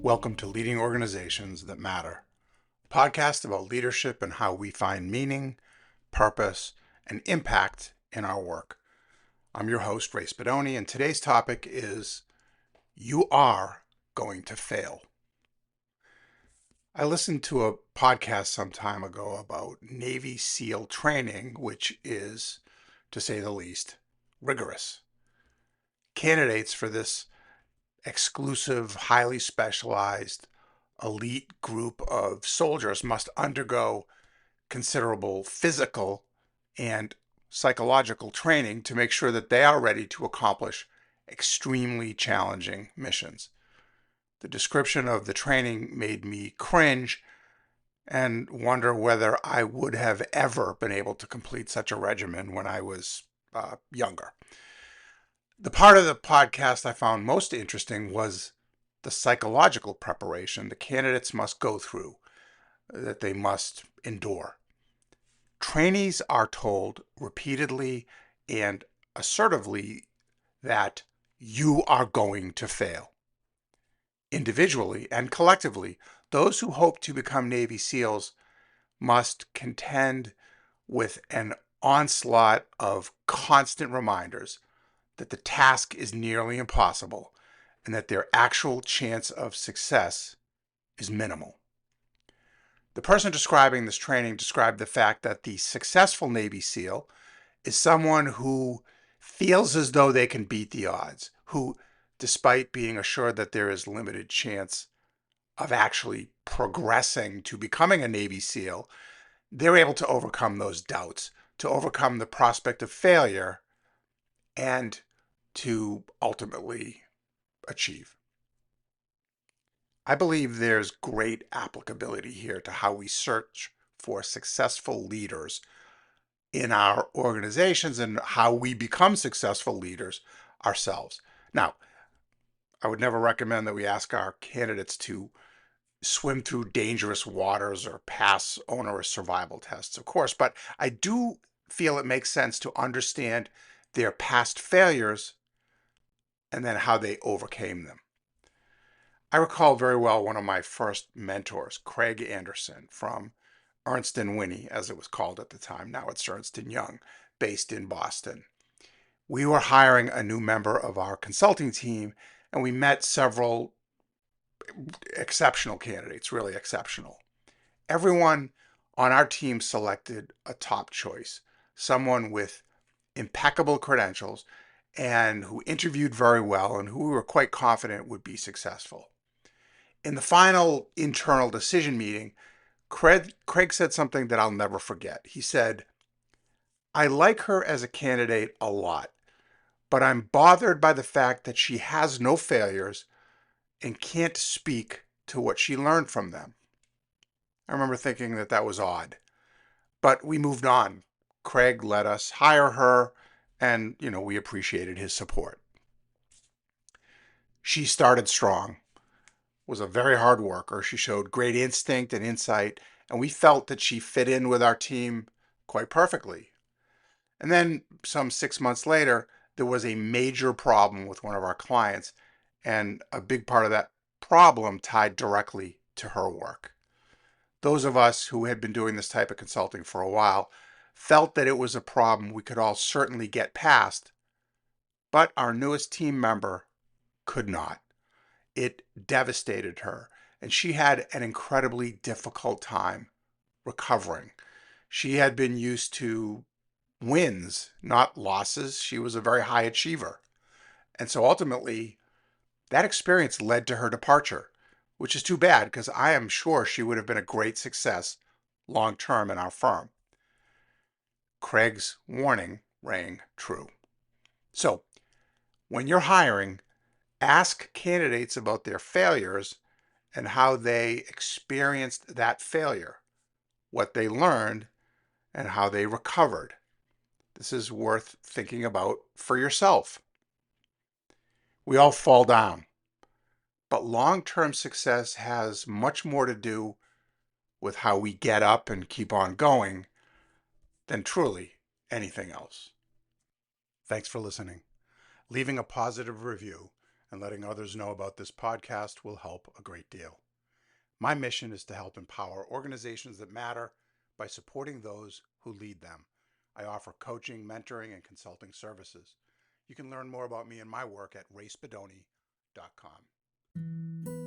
Welcome to Leading Organizations That Matter, a podcast about leadership and how we find meaning, purpose, and impact in our work. I'm your host, Ray Spadoni, and today's topic is You Are Going to Fail. I listened to a podcast some time ago about Navy SEAL training, which is, to say the least, rigorous. Candidates for this exclusive, highly specialized, elite group of soldiers must undergo considerable physical and psychological training to make sure that they are ready to accomplish extremely challenging missions. The description of the training made me cringe and wonder whether I would have ever been able to complete such a regimen when I was younger. The part of the podcast I found most interesting was the psychological preparation the candidates must go through, that they must endure. Trainees are told repeatedly and assertively that you are going to fail. Individually and collectively, those who hope to become Navy SEALs must contend with an onslaught of constant reminders that the task is nearly impossible and that their actual chance of success is minimal. The person describing this training described the fact that the successful Navy SEAL is someone who feels as though they can beat the odds, who, despite being assured that there is limited chance of actually progressing to becoming a Navy SEAL, they're able to overcome those doubts, to overcome the prospect of failure, and to ultimately achieve. I believe there's great applicability here to how we search for successful leaders in our organizations and how we become successful leaders ourselves. Now, I would never recommend that we ask our candidates to swim through dangerous waters or pass onerous survival tests, of course, but I do feel it makes sense to understand their past failures and then how they overcame them. I recall very well one of my first mentors, Craig Anderson from Ernst & Winnie, as it was called at the time. Now it's Ernst & Young, based in Boston. We were hiring a new member of our consulting team, and we met several exceptional candidates, really exceptional. Everyone on our team selected a top choice, someone with impeccable credentials and who interviewed very well and who we were quite confident would be successful. In the final internal decision meeting, Craig said something that I'll never forget. He said, "I like her as a candidate a lot, but I'm bothered by the fact that she has no failures and can't speak to what she learned from them." I remember thinking that that was odd, but we moved on. Craig let us hire her, and we appreciated his support. She started strong, was a very hard worker. She showed great instinct and insight, and we felt that she fit in with our team quite perfectly. And then some 6 months later, there was a major problem with one of our clients, and a big part of that problem tied directly to her work. Those of us who had been doing this type of consulting for a while felt that it was a problem we could all certainly get past, but our newest team member could not. It devastated her, and she had an incredibly difficult time recovering. She had been used to wins, not losses. She was a very high achiever. And so ultimately, that experience led to her departure, which is too bad because I am sure she would have been a great success long term in our firm. Craig's warning rang true. So, when you're hiring, ask candidates about their failures and how they experienced that failure, what they learned, and how they recovered. This is worth thinking about for yourself. We all fall down, but long-term success has much more to do with how we get up and keep on going than truly anything else. Thanks for listening, leaving a positive review, and letting others know about this podcast will help a great deal. My mission is to help empower organizations that matter by supporting those who lead them. I offer coaching, mentoring, and consulting services. You can learn more about me and my work at raysbedoni.com.